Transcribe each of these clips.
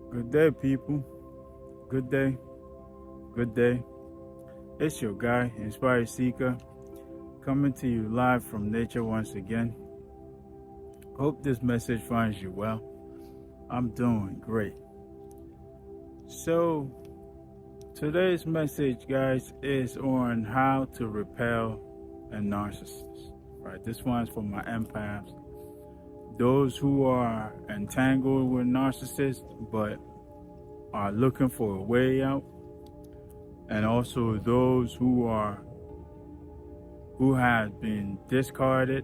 Good day, people. Good day. Good day. It's your guy, Inspired Seeker, coming to you live from nature once again. Hope this message finds you well. I'm doing great. So, today's message, guys, is on how to repel a narcissist. Right? This one's for my empaths. Those who are entangled with narcissists but are looking for a way out, and also those who have been discarded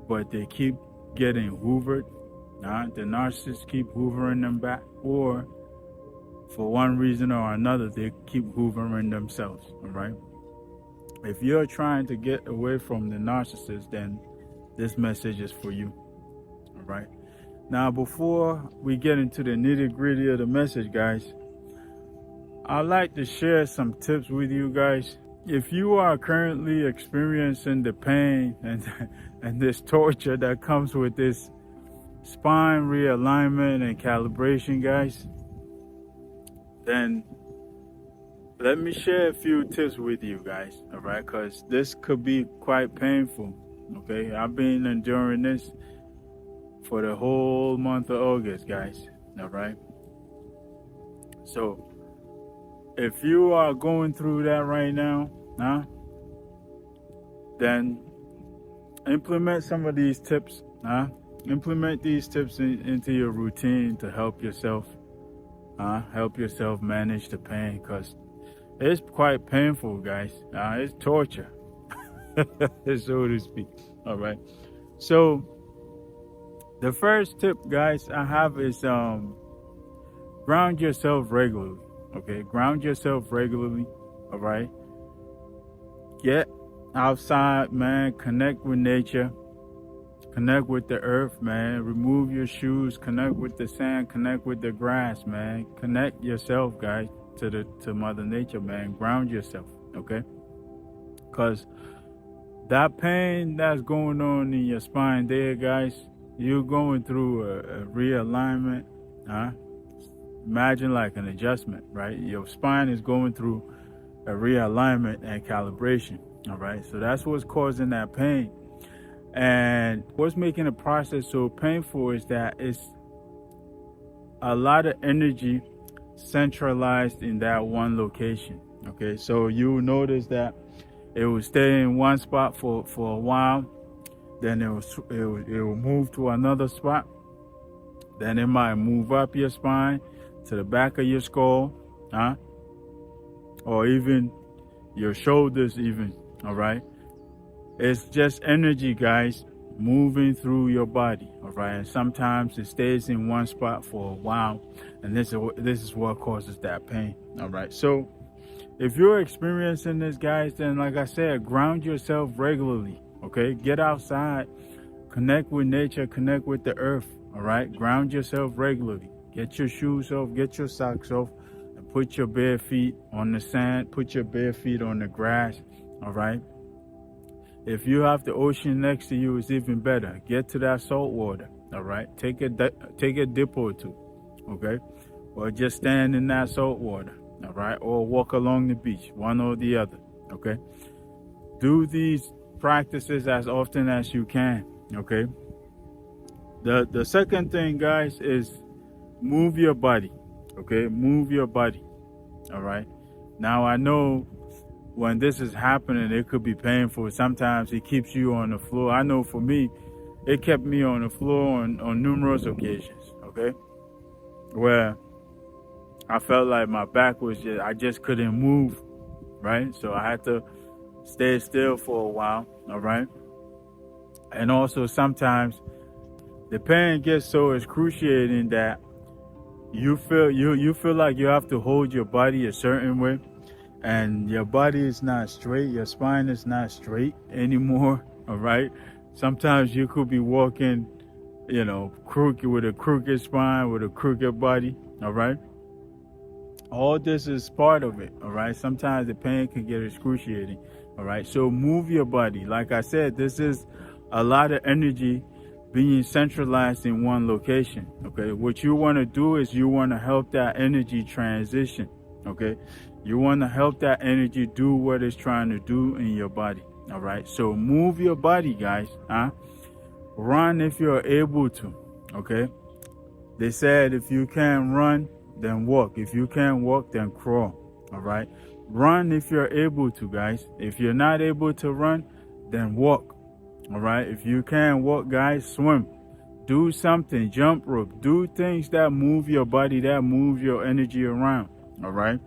but they keep getting hoovered. The narcissists keep hoovering them back, or for one reason or another they keep hoovering themselves. All right, if you're trying to get away from the narcissist, then this message is for you. All right, now before we get into the nitty-gritty of the message, guys, I'd like to share some tips with you guys. If you are currently experiencing the pain and this torture that comes with this spine realignment and calibration, guys, then let me share a few tips with you guys, all right? Because this could be quite painful, okay? I've been enduring this for the whole month of August, guys, all right? So, if you are going through that right now, then implement some of these tips. Implement these tips into your routine to help yourself manage the pain, because it's quite painful, guys. It's torture, so to speak. All right. So the first tip, guys, I have is ground yourself regularly. Okay, ground yourself regularly. All right, get outside, man. Connect with nature, connect with the earth, man. Remove your shoes, connect with the sand, connect with the grass, man. Connect yourself, guys, to Mother Nature, man. Ground yourself, okay? Because that pain that's going on in your spine there, guys, you're going through a realignment. Imagine like an adjustment, right? Your spine is going through a realignment and calibration, all right? So that's what's causing that pain. And what's making the process so painful is that it's a lot of energy centralized in that one location, okay? So you'll notice that it will stay in one spot for a while, then it will move to another spot, then it might move up your spine to the back of your skull, or even your shoulders even, all right? It's just energy, guys, moving through your body, all right? And sometimes it stays in one spot for a while, and this is what causes that pain, all right? So if you're experiencing this, guys, then like I said, ground yourself regularly, okay? Get outside, connect with nature, connect with the earth, all right? Ground yourself regularly. Get your shoes off, get your socks off, and put your bare feet on the sand, put your bare feet on the grass, all right? If you have the ocean next to you, it's even better. Get to that salt water, all right? Take a dip or two, okay? Or just stand in that salt water, all right? Or walk along the beach, one or the other, okay? Do these practices as often as you can, okay? The second thing, guys, is move your body, okay? Move your body, all right? Now, I know when this is happening, it could be painful. Sometimes it keeps you on the floor. I know for me, it kept me on the floor on numerous occasions, okay? Where I felt like my back was I just couldn't move, right? So I had to stay still for a while, all right? And also sometimes the pain gets so excruciating that you feel like you have to hold your body a certain way, and your body is not straight, your spine is not straight anymore, all right? Sometimes you could be walking, crooked, with a crooked spine, with a crooked body, all right? All this is part of it, all right? Sometimes the pain can get excruciating, all right? So move your body. Like I said, this is a lot of energy being centralized in one location. Okay, what you want to do is you want to help that energy transition. Okay, you want to help that energy do what it's trying to do in your body. All right, so move your body, guys. Run if you're able to. Okay, they said if you can't run, then walk. If you can't walk, then crawl. All right, run if you're able to, guys. If you're not able to run, then walk. All right, if you can't walk, guys, swim. Do something, jump rope, do things that move your body, that move your energy around. All right,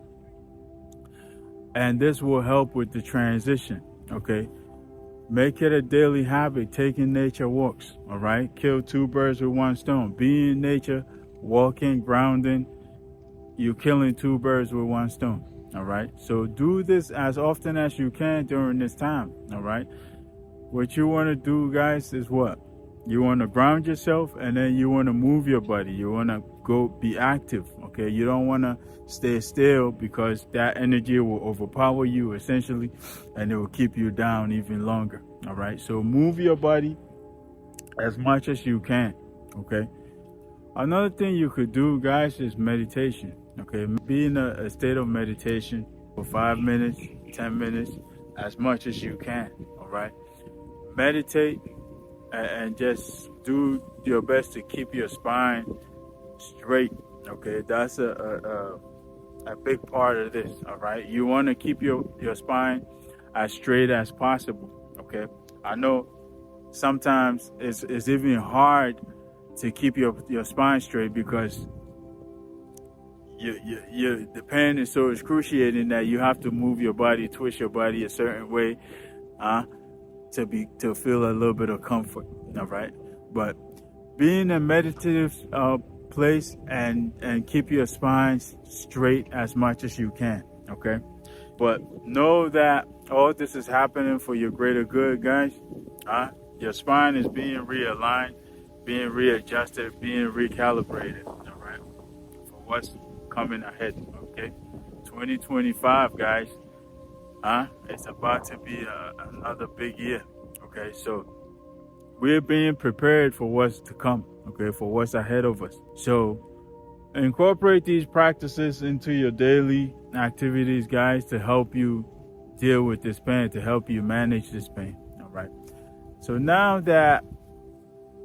and this will help with the transition. Okay, make it a daily habit, taking nature walks. All right, kill two birds with one stone. Be in nature, walking, grounding. You're killing two birds with one stone. All right, so do this as often as you can during this time. All right, what you want to do, guys, is what you want to ground yourself, and then you want to move your body. You want to go be active. Okay, you don't want to stay still, because that energy will overpower you essentially, and it will keep you down even longer. All right, so move your body as much as you can. Okay, another thing you could do, guys, is meditation. Okay, be in a state of meditation for 5 minutes, 10 minutes, as much as you can. All right, meditate and just do your best to keep your spine straight. Okay, that's a big part of this. All right, you want to keep your spine as straight as possible. Okay, I know sometimes it's even hard to keep your spine straight, because the pain is so excruciating that you have to move your body, twist your body a certain way to feel a little bit of comfort. All right, but be in a meditative place and keep your spine straight as much as you can. Okay, but know that all this is happening for your greater good, guys. Your spine is being realigned, being readjusted, being recalibrated. All right, for what's coming ahead. Okay, 2025, guys. It's about to be another big year. Okay, so we're being prepared for what's to come. Okay, for what's ahead of us. So incorporate these practices into your daily activities, guys, to help you deal with this pain, to help you manage this pain. All right, so now that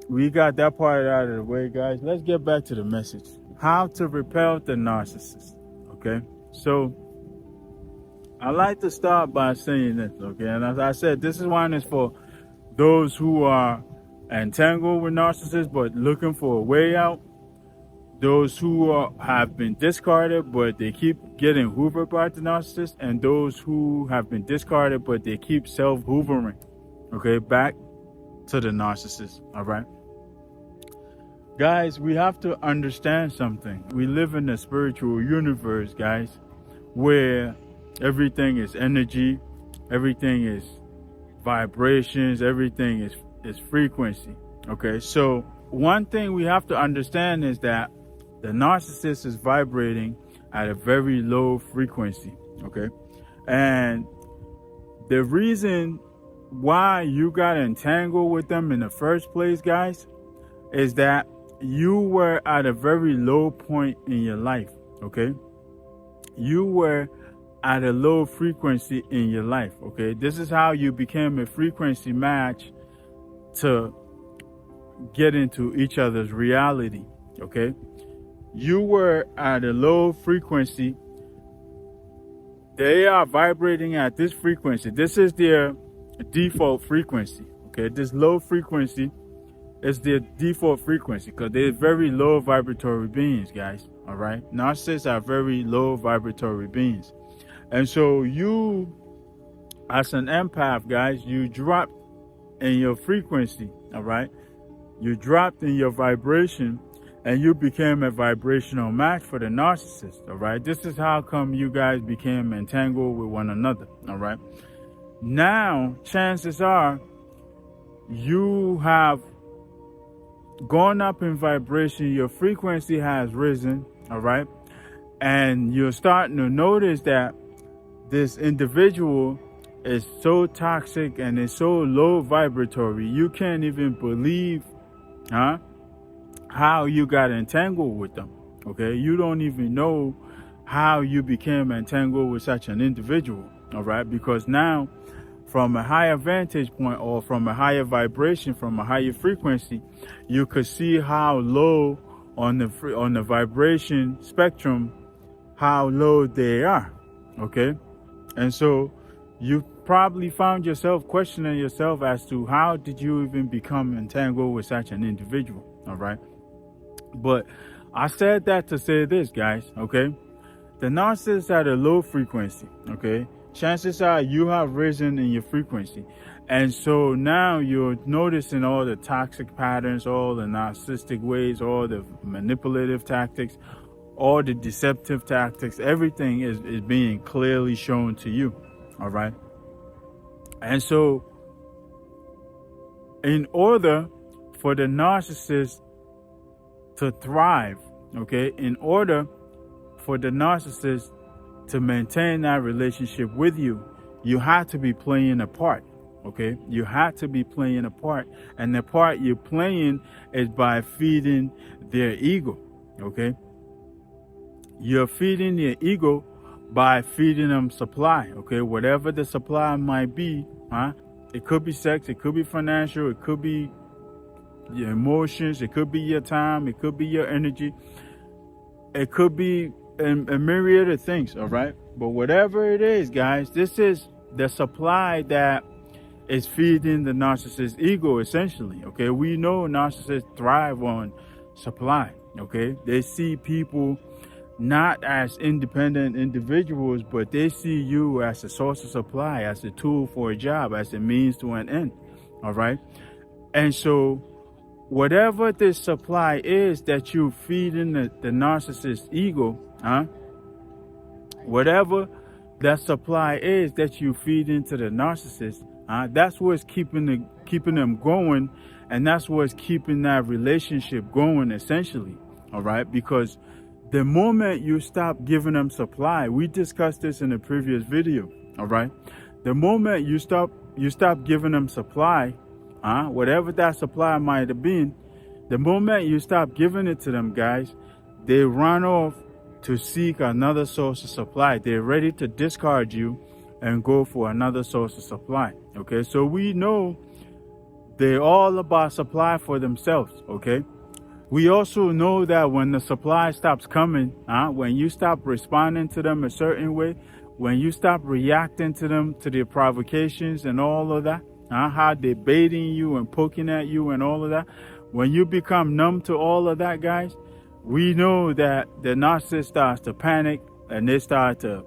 we got that part out of the way, guys, let's get back to the message. How to repel the narcissist. Okay, so I like to start by saying this. Okay, and as I said, this one is for those who are entangled with narcissists but looking for a way out. Those who have been discarded but they keep getting hoovered by the narcissist, and those who have been discarded but they keep self-hoovering, okay, back to the narcissist. All right, guys, we have to understand something. We live in a spiritual universe, guys, where everything is energy, everything is vibrations, everything is frequency. Okay, so one thing we have to understand is that the narcissist is vibrating at a very low frequency. Okay, and the reason why you got entangled with them in the first place, guys, is that you were at a very low point in your life. Okay, you were at a low frequency in your life. Okay, this is how you became a frequency match to get into each other's reality. Okay, you were at a low frequency. They are vibrating at this frequency. This is their default frequency. Okay, this low frequency is their default frequency, because they're very low vibratory beings, guys. All right, narcissists are very low vibratory beings. And so you, as an empath, guys, you dropped in your frequency. All right, you dropped in your vibration, and you became a vibrational match for the narcissist. All right, this is how come you guys became entangled with one another. All right, now chances are you have gone up in vibration, your frequency has risen. All right, and you're starting to notice that this individual is so toxic and is so low vibratory, you can't even believe how you got entangled with them. Okay, you don't even know how you became entangled with such an individual. All right, because now, from a higher vantage point or from a higher vibration, from a higher frequency, you could see how low on the vibration spectrum, how low they are. Okay, and so you probably found yourself questioning yourself as to how did you even become entangled with such an individual. All right, but I said that to say this, guys. Okay, the narcissist at a low frequency. Okay, chances are you have risen in your frequency, and so now you're noticing all the toxic patterns, all the narcissistic ways, all the manipulative tactics, all the deceptive tactics. Everything is being clearly shown to you. All right, and so in order for the narcissist to thrive, okay, in order for the narcissist to maintain that relationship with you, you have to be playing a part. Okay, you have to be playing a part, and the part you're playing is by feeding their ego. Okay, you're feeding their ego by feeding them supply. Okay, whatever the supply might be, it could be sex, it could be financial, it could be your emotions, it could be your time, it could be your energy, it could be a myriad of things. All right, but whatever it is, guys, this is the supply that is feeding the narcissist's ego, essentially. Okay, we know narcissists thrive on supply. Okay, they see people not as independent individuals, but they see you as a source of supply, as a tool for a job, as a means to an end. All right, and so whatever this supply is that you feed in the narcissist's ego, whatever that supply is that you feed into the narcissist, that's what's keeping them going, and that's what's keeping that relationship going, essentially. All right, because the moment you stop giving them supply, we discussed this in a previous video. All right, the moment you stop giving them supply, whatever that supply might have been, the moment you stop giving it to them, guys, they run off to seek another source of supply. They're ready to discard you and go for another source of supply. Okay, so we know they're all about supply for themselves. Okay, we also know that when the supply stops coming, when you stop responding to them a certain way, when you stop reacting to them, to their provocations and all of that, how they're baiting you and poking at you and all of that, when you become numb to all of that, guys, we know that the narcissist starts to panic and they start to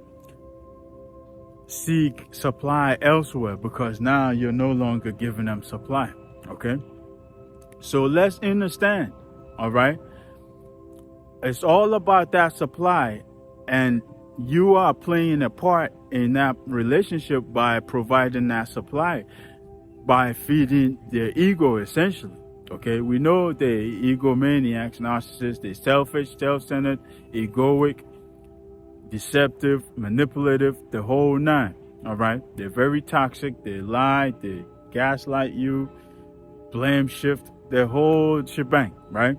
seek supply elsewhere, because now you're no longer giving them supply. Okay, so let's understand. All right, it's all about that supply, and you are playing a part in that relationship by providing that supply, by feeding their ego, essentially. Okay, we know they're egomaniacs, narcissists. They're selfish, self-centered, egoic, deceptive, manipulative, the whole nine. All right, they're very toxic. They lie, they gaslight you, blame shift, the whole shebang, right?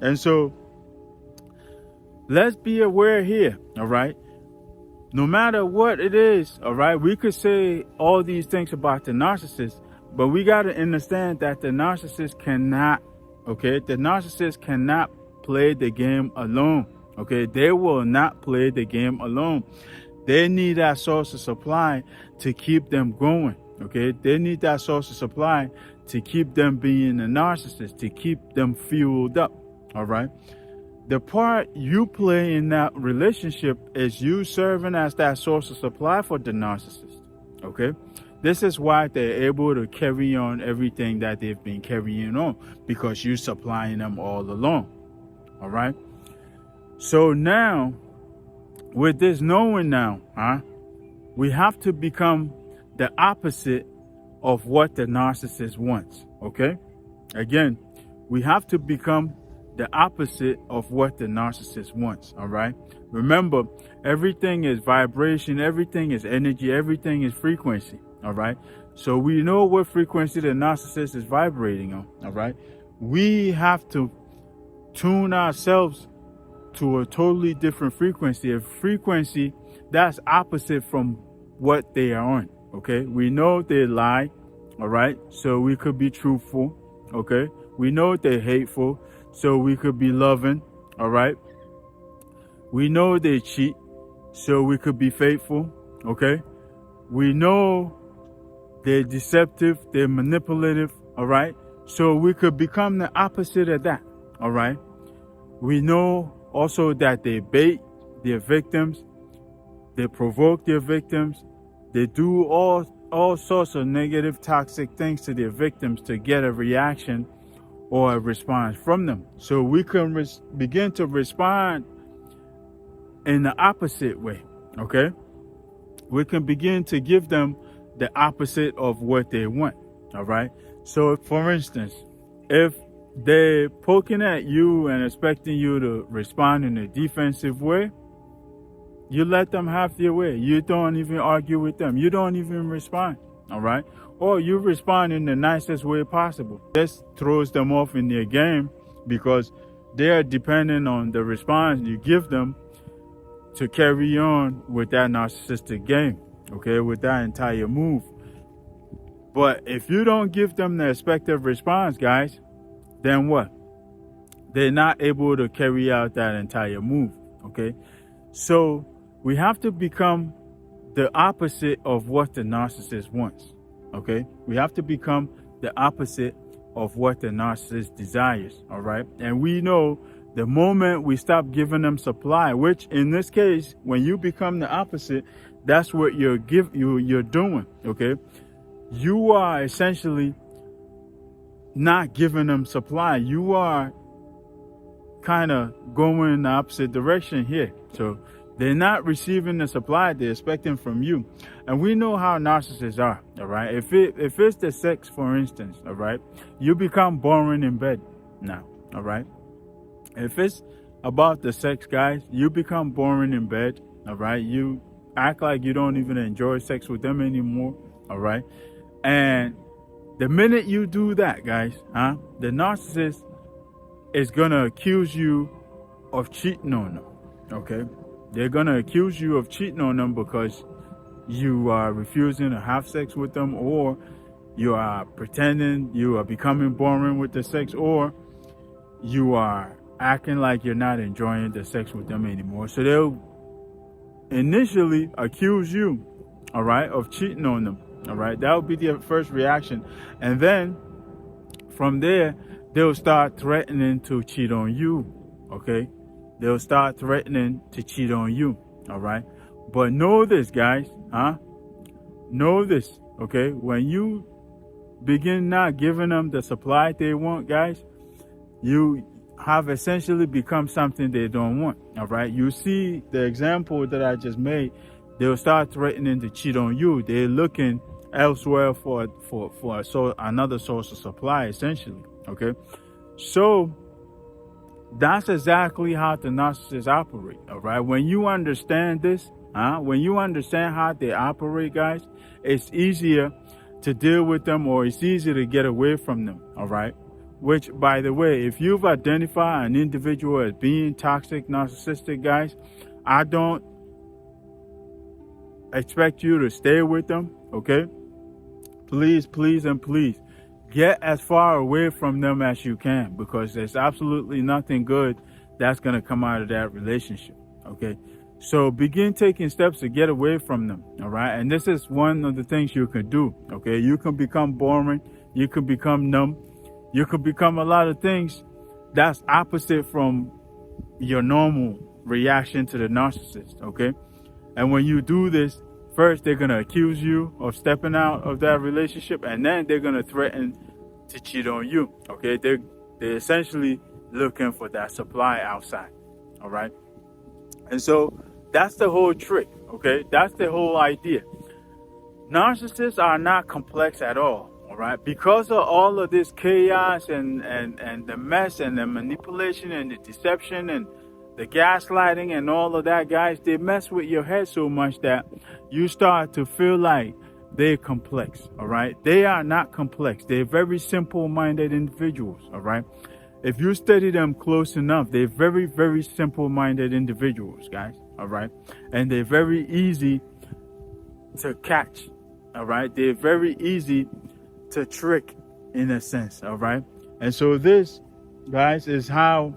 And so let's be aware here. All right, no matter what it is, all right, we could say all these things about the narcissist, but we got to understand that the narcissist cannot play the game alone. Okay, they will not play the game alone. They need that source of supply to keep them going. Okay, they need that source of supply to keep them being a narcissist, to keep them fueled up. All right, the part you play in that relationship is you serving as that source of supply for the narcissist. Okay, this is why they're able to carry on everything that they've been carrying on, because you're supplying them all along. All right, so now with this knowing now, we have to become the opposite of what the narcissist wants. Okay, again, we have to become the opposite of what the narcissist wants. All right, remember, everything is vibration, everything is energy, everything is frequency. All right, so we know what frequency the narcissist is vibrating on. All right, we have to tune ourselves to a totally different frequency, a frequency that's opposite from what they are on. Okay, we know they lie, all right, so we could be truthful. Okay, we know they're hateful, so we could be loving. All right, we know they cheat, so we could be faithful. Okay, we know they're deceptive, they're manipulative. All right, so we could become the opposite of that. All right, we know also that they bait their victims, they provoke their victims, they do all sorts of negative, toxic things to their victims to get a reaction or a response from them. So we can begin to respond in the opposite way, okay? We can begin to give them the opposite of what they want, all right? So for instance, if they're poking at you and expecting you to respond in a defensive way, you let them have their way. You don't even argue with them. You don't even respond, all right? Or you respond in the nicest way possible. This throws them off in their game because they are dependent on the response you give them to carry on with that narcissistic game, okay, with that entire move. But if you don't give them the expected response, guys, then what? They're not able to carry out that entire move, okay? So we have to become the opposite of what the narcissist wants, okay? We have to become the opposite of what the narcissist desires, all right? And we know the moment we stop giving them supply, which in this case, when you become the opposite, that's what you're doing, okay? You are essentially not giving them supply. You are kind of going in the opposite direction here. So they're not receiving the supply they're expecting from you. And we know how narcissists are, all right? If it's the sex, for instance, all right, you become boring in bed now, all right? If it's about the sex, guys, you become boring in bed, all right? You act like you don't even enjoy sex with them anymore, all right? And the minute you do that, guys, the narcissist is going to accuse you of cheating on them, okay? They're going to accuse you of cheating on them because you are refusing to have sex with them, or you are pretending you are becoming boring with the sex, or you are acting like you're not enjoying the sex with them anymore. So they'll initially accuse you, all right, of cheating on them, all right? That would be their first reaction. And then from there, they'll start threatening to cheat on you, okay? They'll start threatening to cheat on you, all right? But know this, guys, know this, okay? When you begin not giving them the supply they want, guys, you have essentially become something they don't want, all right? You see the example that I just made. They'll start threatening to cheat on you. They're looking elsewhere for another source of supply, essentially, okay? So that's exactly how the narcissists operate, all right? When you understand this, when you understand how they operate, guys, it's easier to deal with them, or it's easier to get away from them, all right? Which, by the way, if you've identified an individual as being toxic, narcissistic, guys, I don't expect you to stay with them, okay? Please, please, and please get as far away from them as you can, because there's absolutely nothing good that's going to come out of that relationship, okay? So begin taking steps to get away from them, all right? And this is one of the things you can do, okay? You can become boring. You can become numb. You could become a lot of things that's opposite from your normal reaction to the narcissist, okay? And when you do this, first, they're going to accuse you of stepping out of that relationship, and then they're going to threaten to cheat on you, okay? They're essentially looking for that supply outside, all right? And so that's the whole trick, okay? That's the whole idea. Narcissists are not complex at all. All right, because of all of this chaos and the mess and the manipulation and the deception and the gaslighting and all of that, guys, they mess with your head so much that you start to feel like they're complex, all right? They are not complex. They're very simple-minded individuals, all right? If you study them close enough, they're very, very simple-minded individuals, guys, all right? And they're very easy to catch, all right? They're very easy to trick, in a sense, all right? And so this, guys, is how,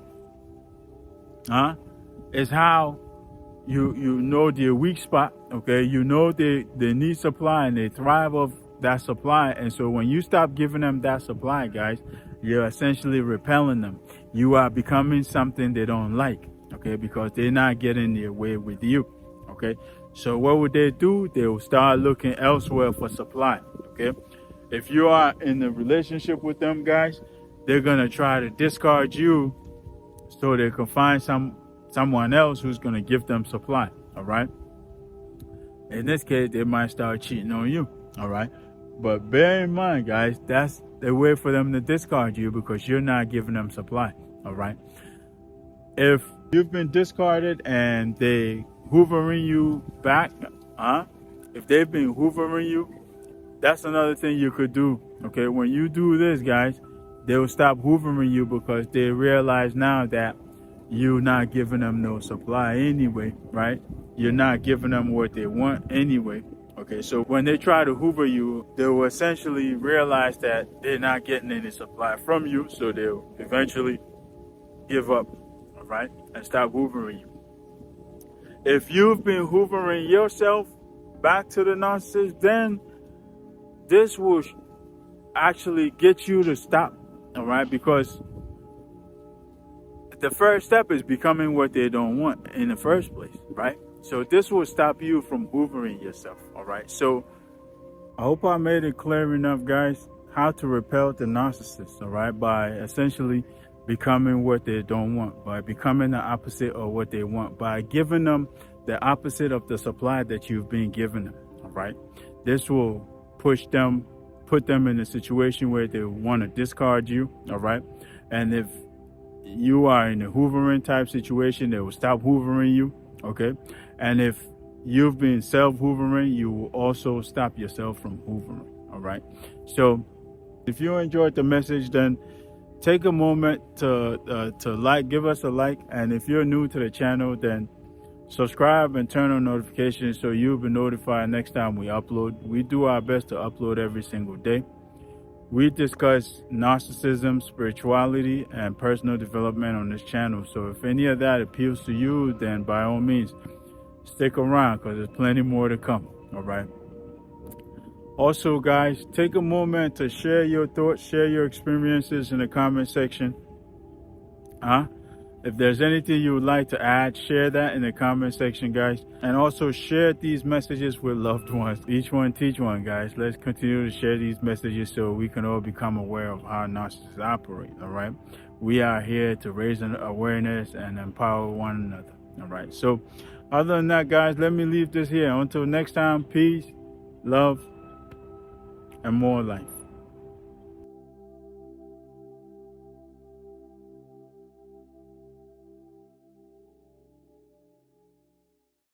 you know their weak spot, okay? You know they need supply and they thrive off that supply. And so when you stop giving them that supply, guys, you're essentially repelling them. You are becoming something they don't like, okay? Because they're not getting their way with you, okay? So what would they do? They will start looking elsewhere for supply, okay? If you are in a relationship with them, guys, they're gonna try to discard you so they can find someone else who's going to give them supply, all right? In this case, they might start cheating on you, all right? But bear in mind, guys, that's the way for them to discard you because you're not giving them supply, all right? If you've been discarded and they hoovering you back, if they've been hoovering you, that's another thing you could do, okay? When you do this, guys, they will stop hoovering you because they realize now that you're not giving them no supply anyway, right? You're not giving them what they want anyway. Okay, so when they try to hoover you, they will essentially realize that they're not getting any supply from you, so they'll eventually give up, all right, and stop hoovering you. If you've been hoovering yourself back to the narcissist, then this will actually get you to stop, all right, because the first step is becoming what they don't want in the first place, right? So this will stop you from hoovering yourself, all right? So I hope I made it clear enough, guys, how to repel the narcissist, all right? By essentially becoming what they don't want, by becoming the opposite of what they want, by giving them the opposite of the supply that you've been giving them, all right? This will push them, put them in a situation where they want to discard you, all right? And if you are in a hoovering type situation, they will stop hoovering you, okay? And if you've been self-hoovering, you will also stop yourself from hoovering, all right? So if you enjoyed the message, then take a moment to give us a like. And if you're new to the channel, then subscribe and turn on notifications so you'll be notified next time we upload. We do our best to upload every single day. We discuss narcissism, spirituality, and personal development on this channel. So if any of that appeals to you, then by all means, stick around because there's plenty more to come, all right? Also, guys, take a moment to share your thoughts, share your experiences in the comment section. If there's anything you would like to add, share that in the comment section, guys. And also share these messages with loved ones. Each one teach one, guys. Let's continue to share these messages so we can all become aware of how narcissists operate, all right? We are here to raise an awareness and empower one another, all right? So other than that, guys, let me leave this here. Until next time, peace, love, and more life.